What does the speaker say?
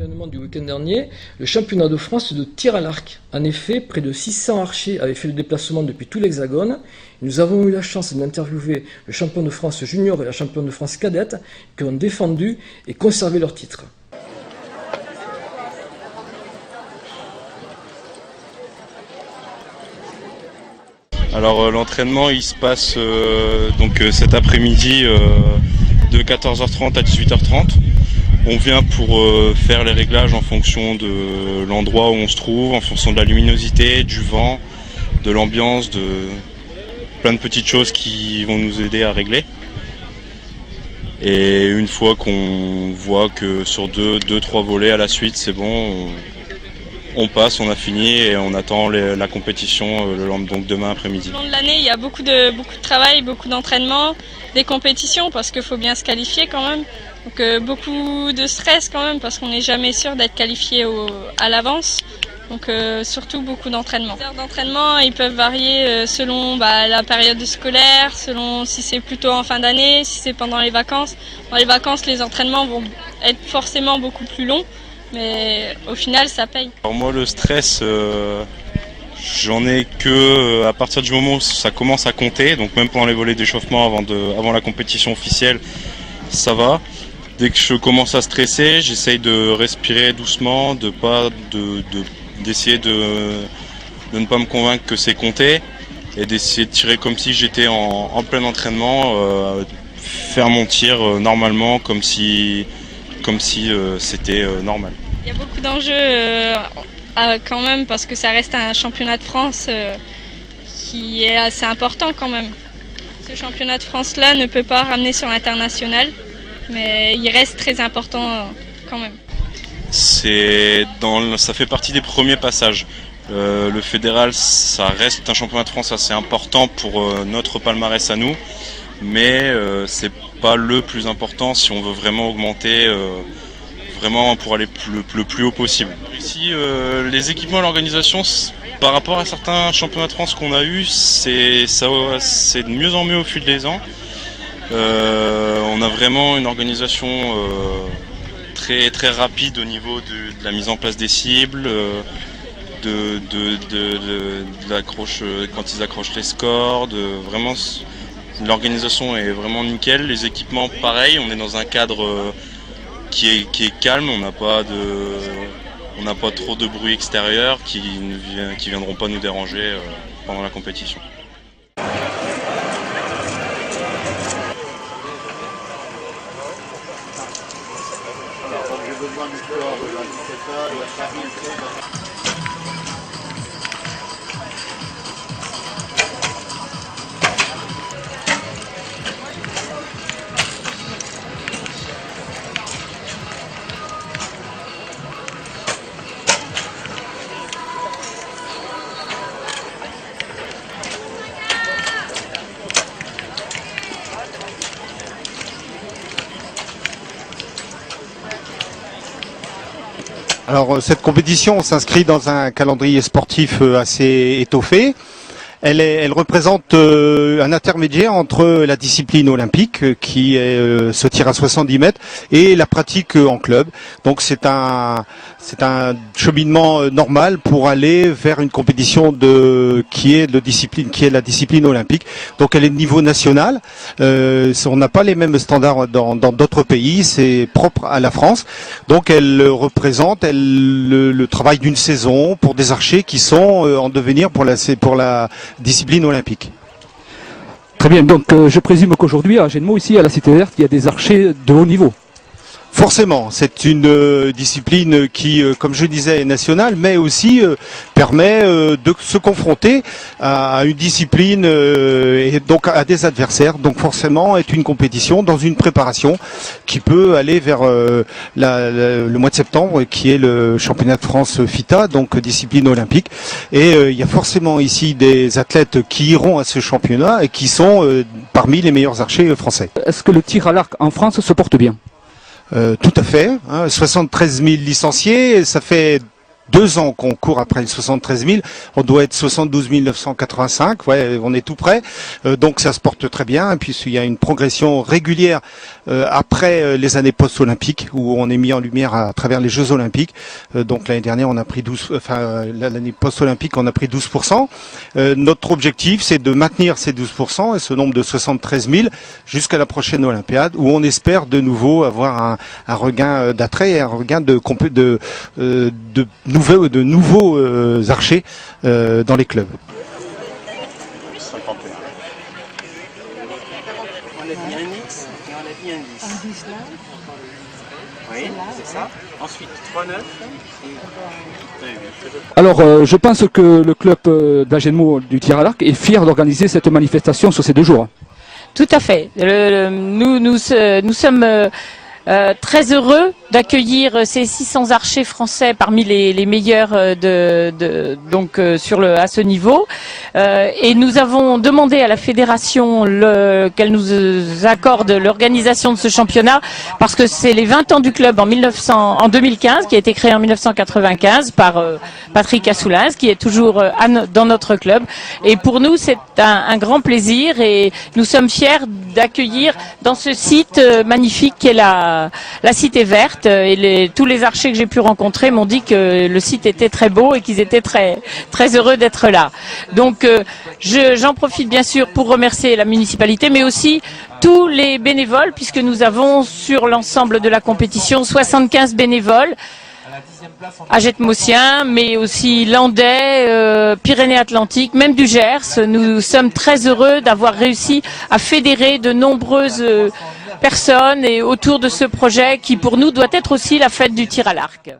Événement du week-end dernier, le championnat de France de tir à l'arc. En effet, près de 600 archers avaient fait le déplacement depuis tout l'Hexagone. Nous avons eu la chance d'interviewer le champion de France junior et la championne de France cadette qui ont défendu et conservé leur titre. Alors l'entraînement il se passe cet après-midi de 14h30 à 18h30. On vient pour faire les réglages en fonction de l'endroit où on se trouve, en fonction de la luminosité, du vent, de l'ambiance, de plein de petites choses qui vont nous aider à régler. Et une fois qu'on voit que sur deux, trois volets à la suite c'est bon, on passe, on a fini et on attend la compétition donc demain après-midi. Au long de l'année, il y a beaucoup de travail, beaucoup d'entraînement, des compétitions parce qu'il faut bien se qualifier quand même. Donc beaucoup de stress quand même parce qu'on n'est jamais sûr d'être qualifié à l'avance. Donc surtout beaucoup d'entraînement. Les heures d'entraînement, ils peuvent varier selon la période scolaire, selon si c'est plutôt en fin d'année, si c'est pendant les vacances. Dans les vacances, les entraînements vont être forcément beaucoup plus longs. Mais au final, ça paye. Alors moi, le stress, j'en ai que à partir du moment où ça commence à compter. Donc même pendant les volets d'échauffement, avant la compétition officielle, ça va. Dès que je commence à stresser, j'essaye de respirer doucement, d'essayer de ne pas me convaincre que c'est compté et d'essayer de tirer comme si j'étais en plein entraînement, faire mon tir normalement comme si c'était normal. Il y a beaucoup d'enjeux quand même parce que ça reste un championnat de France qui est assez important quand même. Ce championnat de France-là ne peut pas ramener sur l'international, mais il reste très important quand même. Ça fait partie des premiers passages. Le fédéral, ça reste un championnat de France assez important pour notre palmarès à nous, mais c'est pas le plus important si on veut vraiment augmenter, vraiment pour aller le plus haut possible. Ici, les équipements et l'organisation, par rapport à certains championnats de France qu'on a eu, c'est de mieux en mieux au fil des ans. On a vraiment une organisation très très rapide au niveau de la mise en place des cibles, de l'accroche quand ils accrochent les scores, vraiment. L'organisation est vraiment nickel, les équipements pareil, on est dans un cadre qui est calme, on n'a pas trop de bruit extérieur qui viendront pas nous déranger pendant la compétition. Alors cette compétition s'inscrit dans un calendrier sportif assez étoffé. Elle représente un intermédiaire entre la discipline olympique qui est se tire à 70 mètres et la pratique en club. Donc c'est un cheminement normal pour aller vers une compétition qui est la discipline olympique. Donc elle est de niveau national. On n'a pas les mêmes standards dans d'autres pays. C'est propre à la France. Donc elle représente le travail d'une saison pour des archers qui sont en devenir pour la discipline olympique. Très bien, donc je présume qu'aujourd'hui à Genmo, ici à la Cité Verte, il y a des archers de haut niveau. Forcément, c'est une discipline qui, comme je disais, est nationale, mais aussi permet de se confronter à une discipline et donc à des adversaires. Donc forcément, est une compétition dans une préparation qui peut aller vers le mois de septembre, qui est le championnat de France FITA, donc discipline olympique. Et il y a forcément ici des athlètes qui iront à ce championnat et qui sont parmi les meilleurs archers français. Est-ce que le tir à l'arc en France se porte bien ? Tout à fait, 73 000 licenciés, ça fait 2 ans qu'on court après les 73 000. On doit être 72 985. Ouais, on est tout près. Donc ça se porte très bien. Et puis il y a une progression régulière après les années post-olympiques où on est mis en lumière à travers les Jeux olympiques. Donc l'année dernière, on a pris l'année post-olympique, on a pris 12%. Notre objectif, c'est de maintenir ces 12% et ce nombre de 73 000 jusqu'à la prochaine Olympiade où on espère de nouveau avoir un regain d'attrait et un regain de nouveaux archers dans les clubs. On a dit un X et on a dit un 10. Oui, c'est ça. Ensuite, 3-9 et 8. Alors, je pense que le club d'Agenmo du tir à l'arc est fier d'organiser cette manifestation sur ces 2 jours. Tout à fait. Nous sommes très heureux d'accueillir ces 600 archers français parmi les meilleurs à ce niveau. Et nous avons demandé à la fédération qu'elle nous accorde l'organisation de ce championnat parce que c'est les 20 ans du club en 2015, qui a été créé en 1995 par Patrick Assoulins, qui est toujours dans notre club. Et pour nous, c'est un grand plaisir et nous sommes fiers d'accueillir dans ce site magnifique qu'est la Cité Verte. Et tous les archers que j'ai pu rencontrer m'ont dit que le site était très beau et qu'ils étaient très, très heureux d'être là. Donc j'en profite bien sûr pour remercier la municipalité, mais aussi tous les bénévoles, puisque nous avons sur l'ensemble de la compétition 75 bénévoles, Agetmosiens, mais aussi Landais, Pyrénées-Atlantiques, même du Gers. Nous sommes très heureux d'avoir réussi à fédérer de nombreuses personnes et autour de ce projet qui pour nous doit être aussi la fête du tir à l'arc.